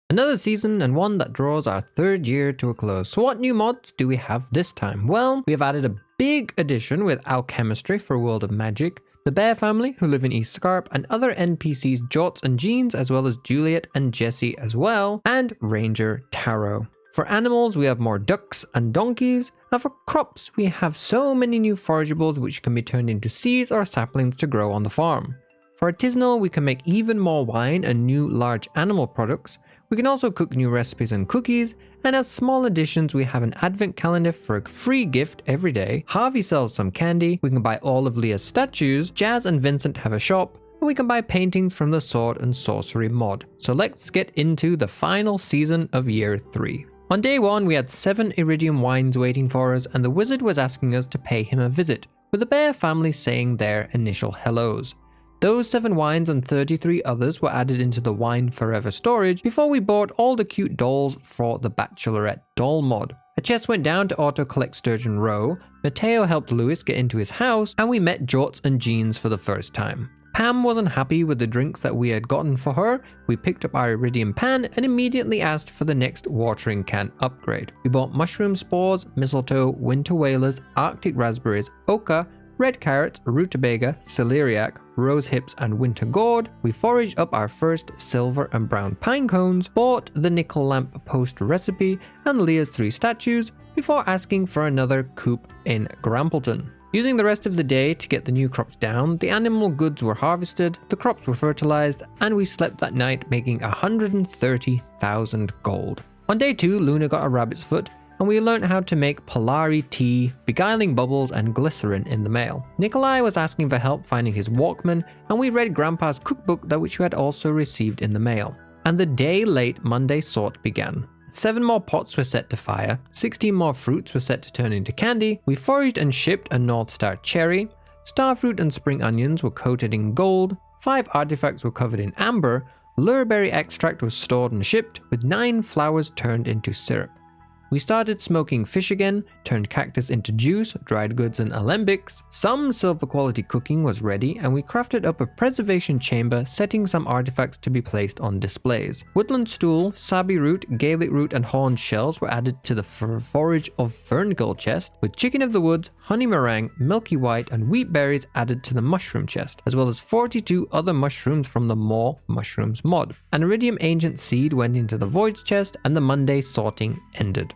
Another season and one that draws our third year to a close. So what new mods do we have this time? Well, we have added a big addition with alchemistry for World of Magic, the Bear family who live in East Scarp, and other NPCs Jots and Jeans, as well as Juliet and Jesse as well, and Ranger Taro. For animals, we have more ducks and donkeys, and for crops, we have so many new forageables which can be turned into seeds or saplings to grow on the farm. For artisanal, we can make even more wine and new large animal products. We can also cook new recipes and cookies, and as small additions, we have an advent calendar for a free gift every day. Harvey sells some candy, we can buy all of Leah's statues, Jazz and Vincent have a shop, and we can buy paintings from the Sword and Sorcery mod. So let's get into the final season of year 3. On day 1, we had 7 iridium wines waiting for us, and the wizard was asking us to pay him a visit, with the Bear family saying their initial hellos. Those 7 wines and 33 others were added into the Wine Forever storage before we bought all the cute dolls for the Bachelorette doll mod. A chest went down to auto-collect Sturgeon Row, Mateo helped Lewis get into his house, and we met Jorts and Jeans for the first time. Pam wasn't happy with the drinks that we had gotten for her. We picked up our iridium pan and immediately asked for the next watering can upgrade. We bought mushroom spores, mistletoe, winter whalers, arctic raspberries, ochre, red carrots, rutabaga, celeriac, rose hips, and winter gourd. We foraged up our first silver and brown pine cones, bought the nickel lamp post recipe and Leah's 3 statues before asking for another coop in Grampleton. Using the rest of the day to get the new crops down, the animal goods were harvested, the crops were fertilized, and we slept that night making 130,000 gold. On day 2, Luna got a rabbit's foot, and we learned how to make Polari tea, beguiling bubbles, and glycerin in the mail. Nikolai was asking for help finding his Walkman, and we read Grandpa's cookbook that which we had also received in the mail. And the day late Monday sort began. 7 more pots were set to fire, 16 more fruits were set to turn into candy, we foraged and shipped a North Star cherry, starfruit and spring onions were coated in gold, 5 artifacts were covered in amber, lurberry extract was stored and shipped, with 9 flowers turned into syrup. We started smoking fish again, turned cactus into juice, dried goods and alembics. Some silver quality cooking was ready, and we crafted up a preservation chamber, setting some artifacts to be placed on displays. Woodland stool, sabi root, Gaelic root, and horned shells were added to the forage of Ferngold chest, with chicken of the woods, honey meringue, milky white, and wheat berries added to the mushroom chest, as well as 42 other mushrooms from the More Mushrooms mod. An iridium ancient seed went into the void chest, and the Monday sorting ended.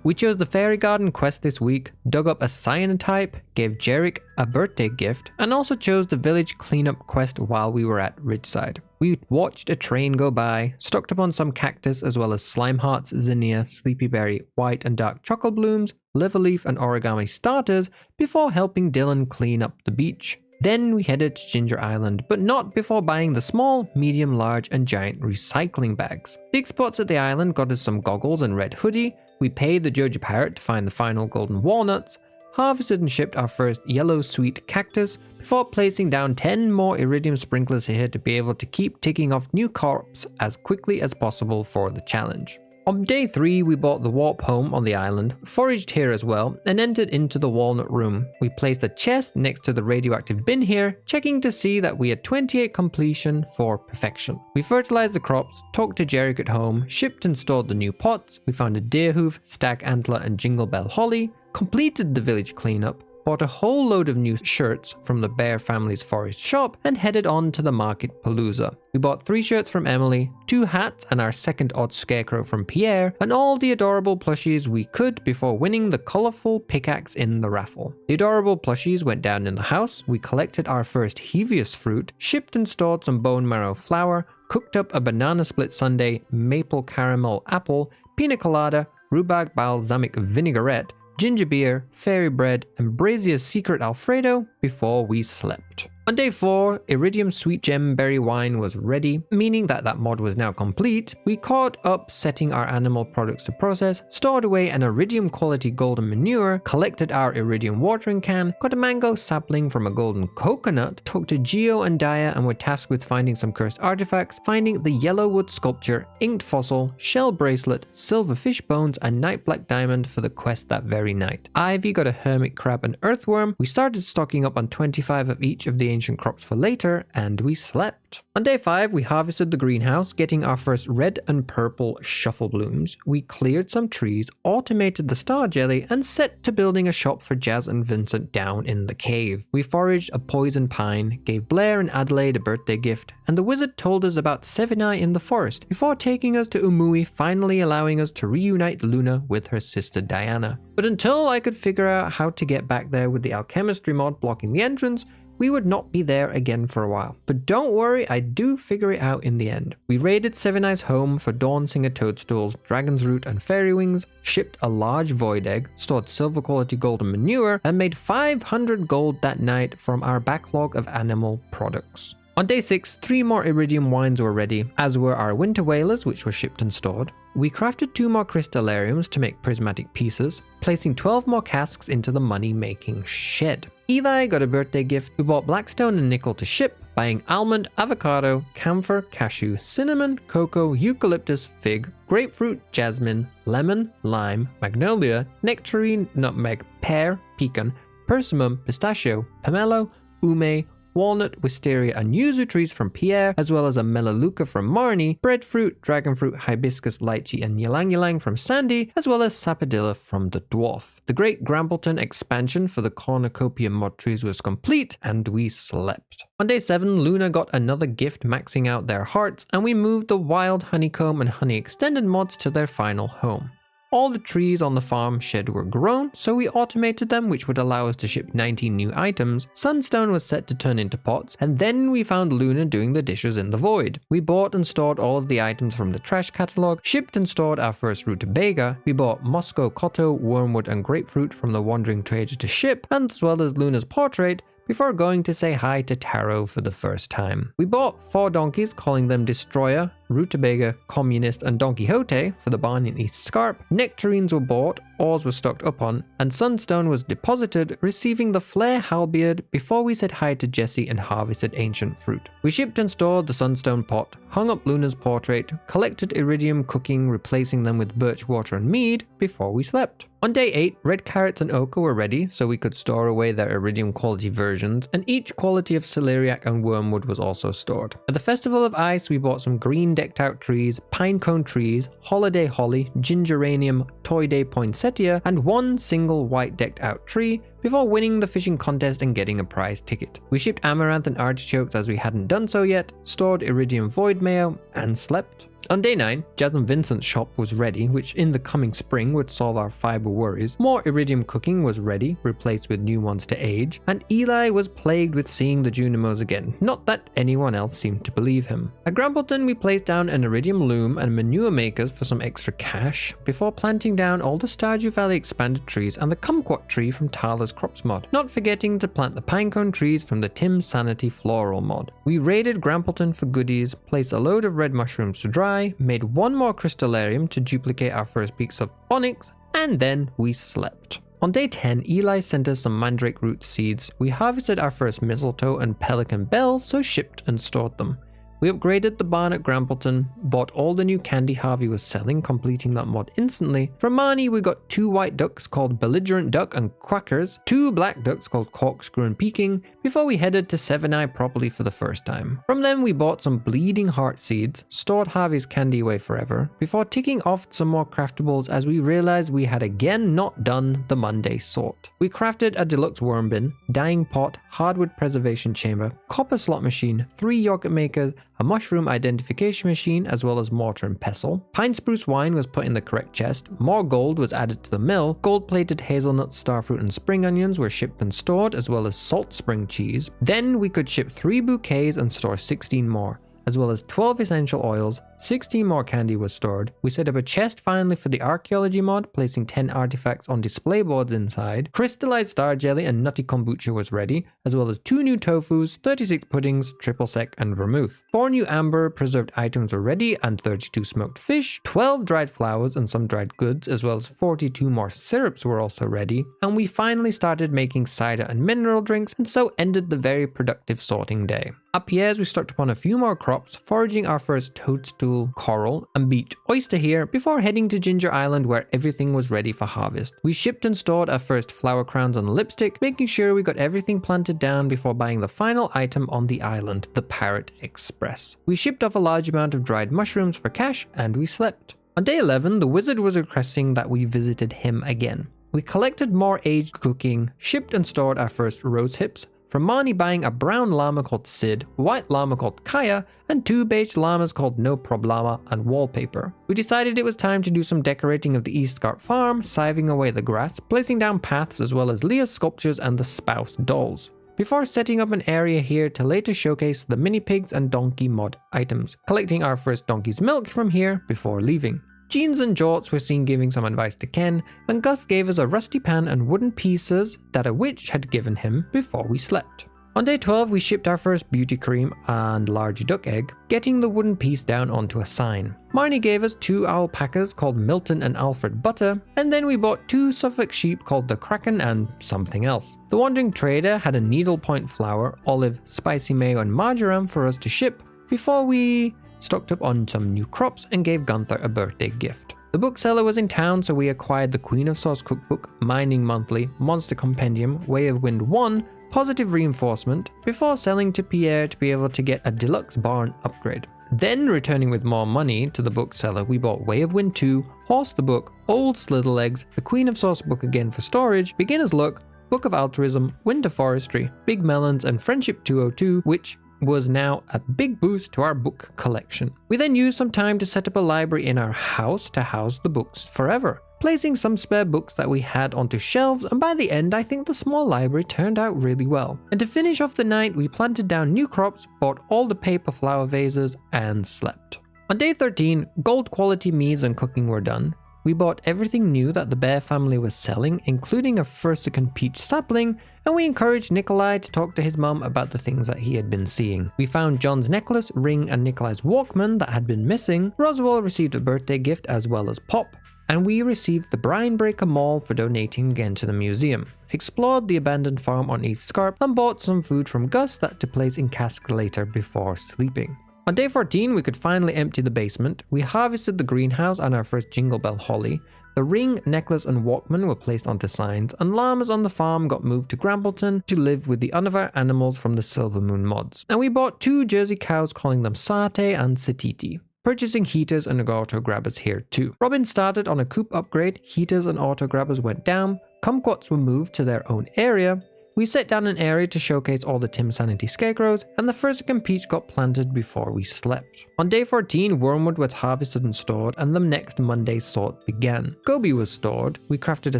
We chose the Fairy Garden quest this week, dug up a cyanotype, gave Jarek a birthday gift, and also chose the village cleanup quest while we were at Ridgeside. We watched a train go by, stocked up on some cactus as well as slime hearts, zinnia, sleepyberry, white and dark chocolate blooms, liverleaf and origami starters before helping Dylan clean up the beach. Then we headed to Ginger Island, but not before buying the small, medium, large, and giant recycling bags. 6 spots at the island got us some goggles and red hoodie. We paid the Joja Parrot to find the final golden walnuts, harvested and shipped our first yellow sweet cactus, before placing down 10 more iridium sprinklers here to be able to keep ticking off new crops as quickly as possible for the challenge. On day 3, we bought the warp home on the island, foraged here as well, and entered into the walnut room. We placed a chest next to the radioactive bin here, checking to see that we had 28 completion for perfection. We fertilized the crops, talked to Jarek at home, shipped and stored the new pots, we found a deer hoof, stag antler, and jingle bell holly, completed the village cleanup, bought a whole load of new shirts from the Bear family's forest shop, and headed on to the Market Palooza. We bought 3 shirts from Emily, 2 hats and our second odd scarecrow from Pierre, and all the adorable plushies we could before winning the colourful pickaxe in the raffle. The adorable plushies went down in the house, we collected our first Hevius fruit, shipped and stored some bone marrow flour, cooked up a banana split sundae, maple caramel apple, pina colada, rhubarb balsamic vinaigrette, ginger beer, fairy bread, and Brazier's secret Alfredo before we slept. On day 4, Iridium Sweet Gem Berry Wine was ready, meaning that mod was now complete. We caught up setting our animal products to process, stored away an Iridium quality golden manure, collected our Iridium watering can, got a mango sapling from a golden coconut, talked to Geo and Daya and were tasked with finding some cursed artifacts, finding the yellow wood sculpture, inked fossil, shell bracelet, silver fish bones, and night black diamond for the quest that very night. Ivy got a hermit crab and earthworm. We started stocking up on 25 of each of the ancient crops for later, and we slept. On day 5, we harvested the greenhouse, getting our first red and purple shuffle blooms. We cleared some trees, automated the star jelly, and set to building a shop for Jazz and Vincent down in the cave. We foraged a poison pine, gave Blair and Adelaide a birthday gift, and the wizard told us about Sevenai in the forest before taking us to Umui, finally allowing us to reunite Luna with her sister Diana. But until I could figure out how to get back there with the alchemistry mod blocking the entrance, we would not be there again for a while. But don't worry, I do figure it out in the end. We raided Sevenai's home for Dawn Singer toadstools, dragon's root and fairy wings, shipped a large void egg, stored silver quality golden manure, and made 500 gold that night from our backlog of animal products. On day 6, 3 more iridium wines were ready, as were our winter whalers, which were shipped and stored. We crafted 2 more crystallariums to make prismatic pieces, placing 12 more casks into the money-making shed. Eli got a birthday gift. We bought blackstone and nickel to ship, buying almond, avocado, camphor, cashew, cinnamon, cocoa, eucalyptus, fig, grapefruit, jasmine, lemon, lime, magnolia, nectarine, nutmeg, pear, pecan, persimmon, pistachio, pomelo, ume, walnut, wisteria, and yuzu trees from Pierre, as well as a melaleuca from Marnie, breadfruit, dragonfruit, hibiscus, lychee, and ylang-ylang from Sandy, as well as sapodilla from the dwarf. The Great Grambleton expansion for the cornucopia mod trees was complete, and we slept. On day 7, Luna got another gift maxing out their hearts, and we moved the wild honeycomb and honey extended mods to their final home. All the trees on the farm shed were grown, so we automated them, which would allow us to ship 19 new items. Sunstone was set to turn into pots, and then we found Luna doing the dishes in the void. We bought and stored all of the items from the trash catalog, shipped and stored our first rutabaga. We bought Moscow Cotto, wormwood, and grapefruit from the wandering trader to ship, and as well as Luna's portrait, before going to say hi to Taro for the first time. We bought 4 donkeys, calling them Destroyer, Rutabaga, Communist, and Don Quixote for the barn in East Scarp. Nectarines were bought, ores were stocked up on, and Sunstone was deposited, receiving the Flare Halbeard before we said hi to Jessie and harvested ancient fruit. We shipped and stored the Sunstone pot, hung up Luna's portrait, collected iridium cooking, replacing them with birch water and mead before we slept. On day 8, red carrots and ochre were ready, so we could store away their iridium quality versions, and each quality of celeriac and wormwood was also stored. At the Festival of Ice, we bought some green decked out trees, pinecone trees, holiday holly, gingeranium, toy day poinsettia, and 1 single white decked out tree before winning the fishing contest and getting a prize ticket. We shipped amaranth and artichokes as we hadn't done so yet, stored iridium void mayo, and slept. On day 9, Jazz and Vincent's shop was ready, which in the coming spring would solve our fiber worries. More iridium cooking was ready, replaced with new ones to age, and Eli was plagued with seeing the Junimos again, not that anyone else seemed to believe him. At Grambleton, we placed down an iridium loom and manure makers for some extra cash, before planting down all the Stardew Valley expanded trees and the kumquat tree from Tala's Crops mod, not forgetting to plant the pinecone trees from the Tim Sanity Floral mod. We raided Grambleton for goodies, placed a load of red mushrooms to dry, made 1 more crystallarium to duplicate our first peaks of onyx, and then we slept. On day 10, Eli sent us some mandrake root seeds. We harvested our first mistletoe and pelican bells, so shipped and stored them. We upgraded the barn at Grambleton, bought all the new candy Harvey was selling, completing that mod instantly. From Marnie, we got 2 white ducks called Belligerent Duck and Quackers, 2 black ducks called Corkscrew and Peking, before we headed to Sevenai properly for the first time. From them, we bought some Bleeding Heart seeds, stored Harvey's candy away forever, before ticking off some more craftables as we realized we had again not done the Monday sort. We crafted a deluxe worm bin, dyeing pot, hardwood preservation chamber, copper slot machine, 3 yogurt makers, a mushroom identification machine, as well as mortar and pestle. Pine spruce wine was put in the correct chest, more gold was added to the mill, gold-plated hazelnuts, starfruit, and spring onions were shipped and stored, as well as salt spring cheese. Then we could ship 3 bouquets and store 16 more, as well as 12 essential oils. 16 more candy was stored. We set up a chest finally for the archaeology mod, placing 10 artifacts on display boards inside. Crystallized star jelly and nutty kombucha was ready, as well as 2 new tofus, 36 puddings, triple sec, and vermouth. 4 new amber preserved items were ready, and 32 smoked fish, 12 dried flowers and some dried goods, as well as 42 more syrups were also ready. And we finally started making cider and mineral drinks, and so ended the very productive sorting day. At Pierre's, we stocked upon a few more crops, crops, foraging our first toadstool, coral, and beach oyster here before heading to Ginger Island where everything was ready for harvest. We shipped and stored our first flower crowns and lipstick, making sure we got everything planted down before buying the final item on the island, the Parrot Express. We shipped off a large amount of dried mushrooms for cash, and we slept. On day 11, the wizard was requesting that we visited him again. We collected more aged cooking, shipped and stored our first rose hips, from Marnie buying a brown llama called Sid, white llama called Kaya, and 2 beige llamas called No Problema and wallpaper. We decided it was time to do some decorating of the East Scarp farm, scything away the grass, placing down paths as well as Leah's sculptures and the spouse dolls, before setting up an area here to later showcase the mini pigs and donkey mod items, collecting our first donkey's milk from here before leaving. Jeans and Jorts were seen giving some advice to Ken, and Gus gave us a rusty pan and wooden pieces that a witch had given him before we slept. On day 12, we shipped our first beauty cream and large duck egg, getting the wooden piece down onto a sign. Marnie gave us 2 alpacas called Milton and Alfred Butter, and then we bought 2 Suffolk sheep called the Kraken and something else. The wandering trader had a needlepoint flour, olive, spicy mayo, and marjoram for us to ship before we stocked up on some new crops and gave Gunther a birthday gift. The bookseller was in town, so we acquired the Queen of Sauce cookbook, Mining Monthly, Monster Compendium, Way of Wind 1, Positive Reinforcement, before selling to Pierre to be able to get a deluxe barn upgrade. Then, returning with more money to the bookseller, we bought Way of Wind 2, Horse the Book, Old Slitherlegs, the Queen of Sauce book again for storage, Beginner's Luck, Book of Altruism, Winter Forestry, Big Melons, and Friendship 202, which was now a big boost to our book collection. We then used some time to set up a library in our house to house the books forever, placing some spare books that we had onto shelves, and by the end I think the small library turned out really well. And to finish off the night, we planted down new crops, bought all the paper flower vases, and slept. On day 13, gold quality meads and cooking were done. We bought everything new that the Bear family was selling, including a Fursican peach sapling, and we encouraged Nikolai to talk to his mum about the things that he had been seeing. We found John's necklace, ring, and Nikolai's Walkman that had been missing. Roswell received a birthday gift as well as Pop, and we received the Brine Breaker Mall for donating again to the museum, explored the abandoned farm on East Scarp, and bought some food from Gus that to place in cask later before sleeping. On day 14, we could finally empty the basement. We harvested the greenhouse and our first Jingle Bell holly. The ring, necklace, and Walkman were placed onto signs, and llamas on the farm got moved to Grambleton to live with the other animals from the Silver Moon mods. And we bought 2 Jersey cows, calling them Sate and Satiti, purchasing heaters and auto grabbers here too. Robin started on a coop upgrade, heaters and auto grabbers went down, kumquats were moved to their own area. We set down an area to showcase all the Tim Sanity scarecrows, and the Fursican peach got planted before we slept. On day 14, wormwood was harvested and stored, and the next Monday's sort began. Goby was stored. We crafted a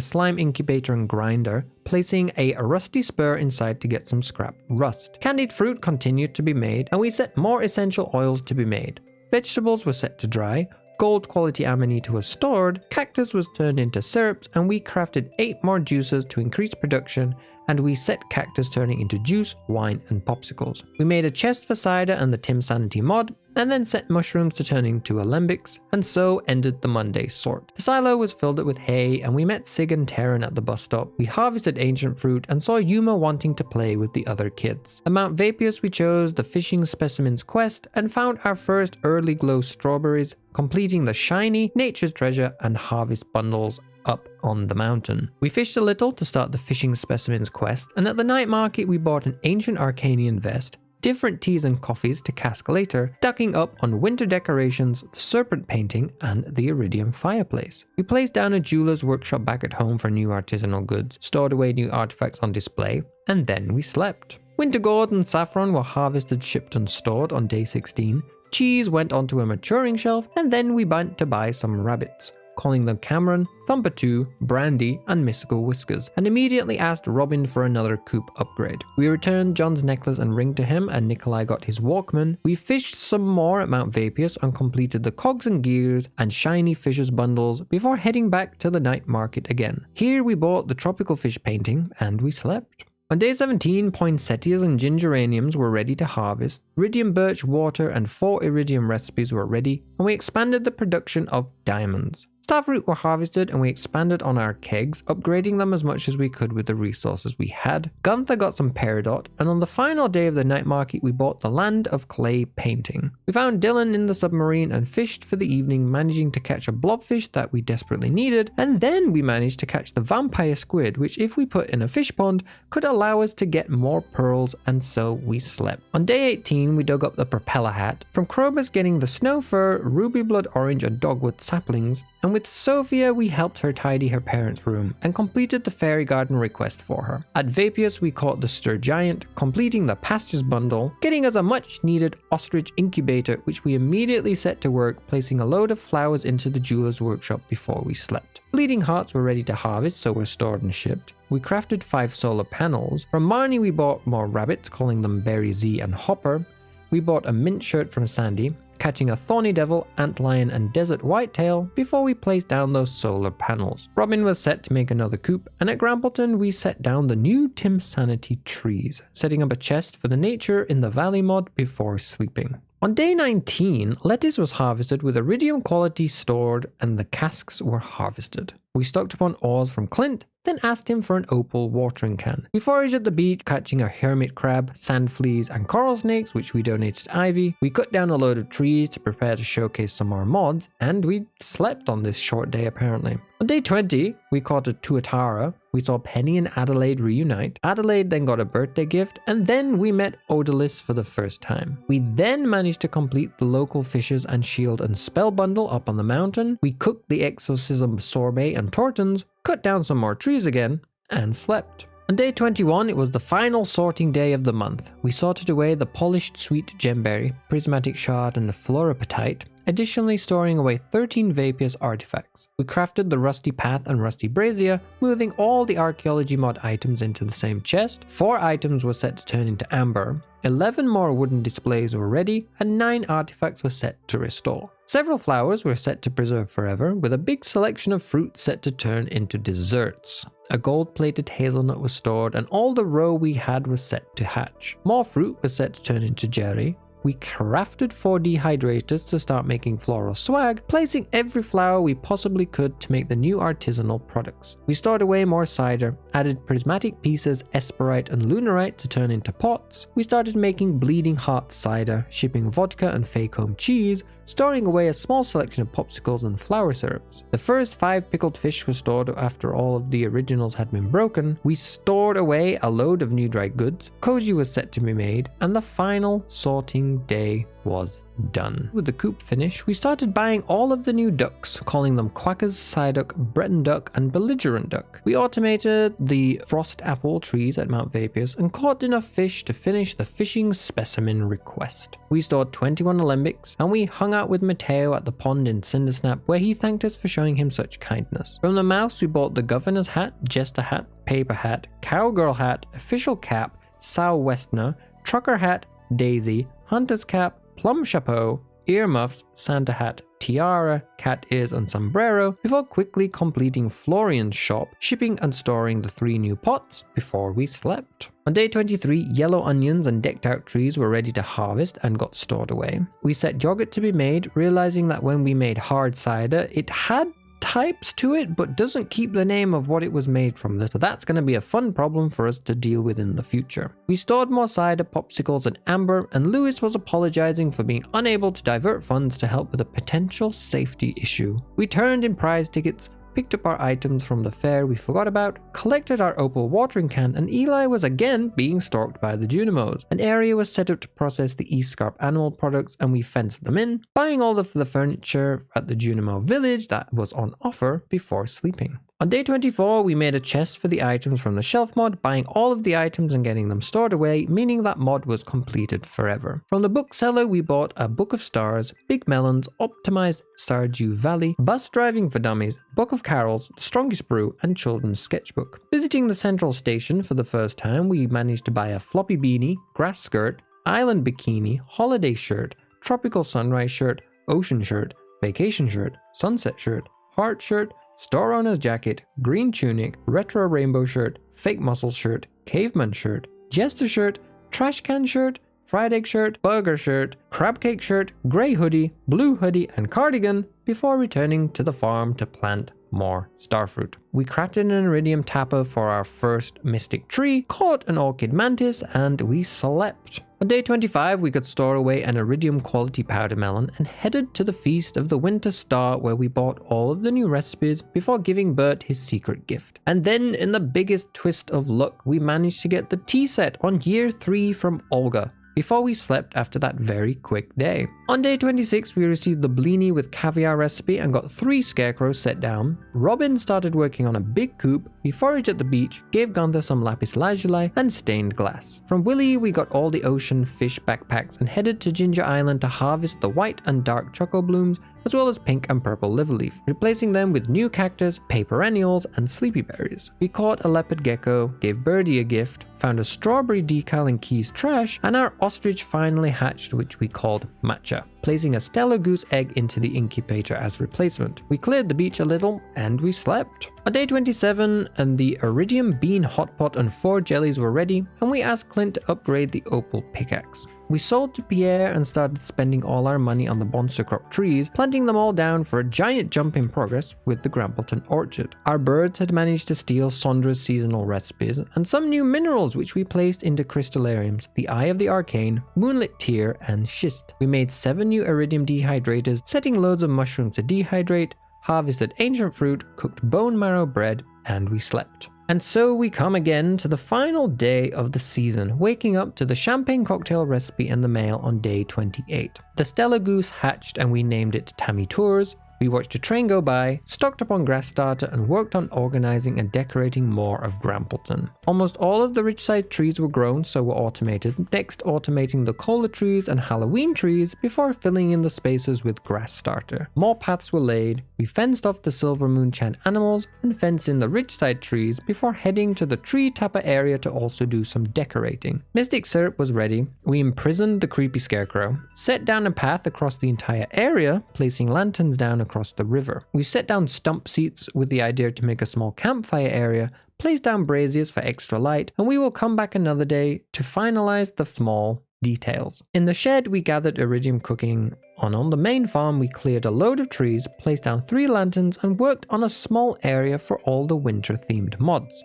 slime incubator and grinder, placing a rusty spur inside to get some scrap rust. Candied fruit continued to be made, and we set more essential oils to be made. Vegetables were set to dry. Gold quality amanita was stored, cactus was turned into syrups, and we crafted 8 more juices to increase production, and we set cactus turning into juice, wine, and popsicles. We made a chest for cider and the Tim Sanity mod, and then set mushrooms to turn into alembics, and so ended the Monday sort. The silo was filled up with hay, and we met Sig and Terran at the bus stop. We harvested ancient fruit and saw Yuma wanting to play with the other kids. At Mount Vapius, we chose the fishing specimens quest and found our first early glow strawberries, completing the shiny nature's treasure and harvest bundles up on the mountain. We fished a little to start the fishing specimens quest, and at the night market we bought an ancient Arcanian vest, different teas and coffees to cask later, ducking up on winter decorations, the serpent painting, and the iridium fireplace. We placed down a jeweler's workshop back at home for new artisanal goods, stored away new artifacts on display, and then we slept. Winter gourd and saffron were harvested, shipped, and stored on day 16. Cheese went onto a maturing shelf, and then we went to buy some rabbits, calling them Cameron, Thumper2, Brandy, and Mystical Whiskers, and immediately asked Robin for another coop upgrade. We returned John's necklace and ring to him, and Nikolai got his Walkman. We fished some more at Mount Vapius and completed the cogs and gears and shiny fishes bundles before heading back to the night market again. Here we bought the tropical fish painting, and we slept. On day 17, poinsettias and gingeraniums were ready to harvest, iridium birch water and 4 iridium recipes were ready, and we expanded the production of diamonds. Starfruit were harvested and we expanded on our kegs, upgrading them as much as we could with the resources we had. Gunther got some peridot, and on the final day of the night market we bought the Land of Clay painting. We found Dylan in the submarine and fished for the evening, managing to catch a blobfish that we desperately needed, and then we managed to catch the vampire squid, which if we put in a fish pond could allow us to get more pearls, and so we slept. On day 18 we dug up the propeller hat, from Krobus getting the snow fur, ruby blood orange and dogwood saplings, and with Sophia we helped her tidy her parents' room and completed the fairy garden request for her. At Vapius we caught the stir giant, completing the pastures bundle, getting us a much needed ostrich incubator which we immediately set to work placing a load of flowers into the jeweler's workshop before we slept. Bleeding hearts were ready to harvest, so were stored and shipped. We crafted 5 solar panels. From Marnie we bought more rabbits, calling them Berry Z and Hopper. We bought a mint shirt from Sandy, catching a thorny devil, antlion and desert whitetail before we placed down those solar panels. Robin was set to make another coop, and at Grambleton we set down the new Tim Sanity trees, setting up a chest for the nature in the valley mod before sleeping. On day 19, lettuce was harvested with iridium quality stored and the casks were harvested. We stocked up on ores from Clint, then asked him for an opal watering can. We foraged at the beach, catching a hermit crab, sand fleas and coral snakes, which we donated to Ivy. We cut down a load of trees to prepare to showcase some more mods, and we slept on this short day apparently. On day 20, we caught a tuatara. We saw Penny and Adelaide reunite. Adelaide then got a birthday gift, and then we met Odalis for the first time. We then managed to complete the local fishes and shield and spell bundle up on the mountain. We cooked the exorcism sorbet and tortons, cut down some more trees again, and slept. On day 21, it was the final sorting day of the month. We sorted away the polished sweet gemberry, prismatic shard, and the fluoropatite, additionally storing away 13 Vapius artifacts. We crafted the rusty path and rusty brazier, moving all the archaeology mod items into the same chest. 4 items were set to turn into amber, 11 more wooden displays were ready, and 9 artifacts were set to restore. Several flowers were set to preserve forever, with a big selection of fruit set to turn into desserts. A gold-plated hazelnut was stored, and all the roe we had was set to hatch. More fruit was set to turn into jelly. We crafted 4 dehydrators to start making floral swag, placing every flower we possibly could to make the new artisanal products. We stored away more cider, added prismatic pieces, esperite and lunarite to turn into pots. We started making bleeding heart cider, shipping vodka and fake home cheese, storing away a small selection of popsicles and flower syrups. The first 5 pickled fish were stored after all of the originals had been broken. We stored away a load of new dry goods. Koji was set to be made, and the final sorting day was done. With the coop finished, we started buying all of the new ducks, calling them Quackers, Psyduck, Breton Duck, and Belligerent Duck. We automated the frost apple trees at Mount Vapius and caught enough fish to finish the fishing specimen request. We stored 21 alembics, and we hung out with Mateo at the pond in Cindersnap, where he thanked us for showing him such kindness. From the mouse, we bought the governor's hat, jester hat, paper hat, cowgirl hat, official cap, sou'wester, trucker hat, daisy, hunter's cap, plum chapeau, earmuffs, Santa hat, tiara, cat ears and sombrero, before quickly completing Florian's shop, shipping and storing the 3 new pots before we slept. On day 23, yellow onions and decked out trees were ready to harvest and got stored away. We set yogurt to be made, realizing that when we made hard cider, it had types to it but doesn't keep the name of what it was made from. So that's going to be a fun problem for us to deal with in the future. We stored more cider, popsicles and amber, and Lewis was apologizing for being unable to divert funds to help with a potential safety issue. We turned in prize tickets, picked up our items from the fair we forgot about, collected our opal watering can, and Eli was again being stalked by the Junimos. An area was set up to process the East Scarp animal products, and we fenced them in, buying all of the furniture at the Junimo village that was on offer before sleeping. On day 24, we made a chest for the items from the shelf mod, buying all of the items and getting them stored away, meaning that mod was completed forever. From the bookseller, we bought a Book of Stars, Big Melons, Optimized Stardew Valley, Bus Driving for Dummies, Book of Carols, The Strongest Brew, and Children's Sketchbook. Visiting the central station for the first time, we managed to buy a floppy beanie, grass skirt, island bikini, holiday shirt, tropical sunrise shirt, ocean shirt, vacation shirt, sunset shirt, heart shirt, store owner's jacket, green tunic, retro rainbow shirt, fake muscle shirt, caveman shirt, jester shirt, trash can shirt, fried egg shirt, burger shirt, crab cake shirt, grey hoodie, blue hoodie, and cardigan before returning to the farm to plant more starfruit. We crafted an iridium tapper for our first mystic tree, caught an orchid mantis, and we slept. On day 25, we could store away an iridium quality powder melon and headed to the Feast of the Winter Star, where we bought all of the new recipes before giving Bert his secret gift. And then, in the biggest twist of luck, we managed to get the tea set on year 3 from Olga, before we slept after that very quick day. On day 26, we received the blini with caviar recipe and got 3 scarecrows set down. Robin started working on a big coop. We foraged at the beach, gave Gunther some lapis lazuli and stained glass. From Willy, we got all the ocean fish backpacks and headed to Ginger Island to harvest the white and dark choco blooms, as well as pink and purple liverleaf, replacing them with new cactus, perennials, and sleepy berries. We caught a leopard gecko, gave Birdie a gift, found a strawberry decal in Key's trash, and our ostrich finally hatched, which we called Matcha, placing a stellar goose egg into the incubator as replacement. We cleared the beach a little, and we slept. On day 27, and the iridium bean hotpot and 4 jellies were ready, and we asked Clint to upgrade the opal pickaxe. We sold to Pierre and started spending all our money on the monster crop trees, planting them all down for a giant jump in progress with the Grampleton orchard. Our birds had managed to steal Sondra's seasonal recipes and some new minerals which we placed into crystallariums, the Eye of the Arcane, Moonlit Tear, and Schist. We made 7 new iridium dehydrators, setting loads of mushrooms to dehydrate, harvested ancient fruit, cooked bone marrow bread, and we slept. And so we come again to the final day of the season, waking up to the champagne cocktail recipe in the mail on day 28. The Stella Goose hatched and we named it Tammy Tours. We watched a train go by, stocked up on grass starter, and worked on organizing and decorating more of Grampleton. Almost all of the ridge-side trees were grown, so were automated, next automating the cola trees and Halloween trees before filling in the spaces with grass starter. More paths were laid, we fenced off the Silver Moonchant animals, and fenced in the ridge-side trees before heading to the tree tapper area to also do some decorating. Mystic syrup was ready, we imprisoned the creepy scarecrow, set down a path across the entire area, placing lanterns down across the river. We set down stump seats with the idea to make a small campfire area, place down braziers for extra light, and we will come back another day to finalize the small details. In the shed, we gathered iridium cooking. On the main farm, we cleared a load of trees, placed down 3 lanterns, and worked on a small area for all the winter-themed mods.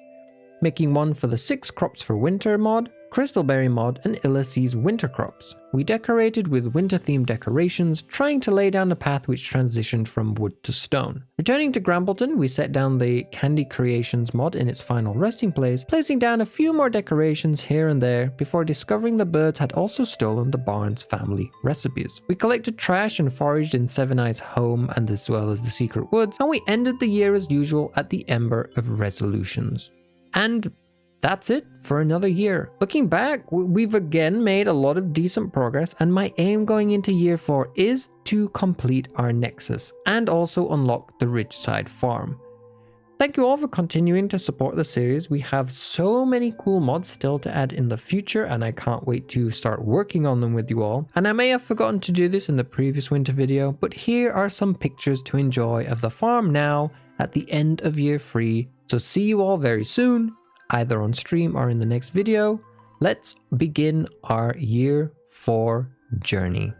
Making one for the 6 crops for winter mod, Crystalberry mod, and Illice's winter crops. We decorated with winter-themed decorations, trying to lay down a path which transitioned from wood to stone. Returning to Grampleton, we set down the Candy Creations mod in its final resting place, placing down a few more decorations here and there before discovering the birds had also stolen the Barnes family recipes. We collected trash and foraged in Seven Eyes' home and as well as the secret woods, and we ended the year as usual at the Ember of Resolutions. And that's it for another year. Looking back, we've again made a lot of decent progress, and my aim going into year 4 is to complete our Nexus and also unlock the Ridgeside farm. Thank you all for continuing to support the series. We have so many cool mods still to add in the future, and I can't wait to start working on them with you all. And I may have forgotten to do this in the previous winter video, but here are some pictures to enjoy of the farm now at the end of year 3. So see you all very soon, either on stream or in the next video. Let's begin our year 4 journey.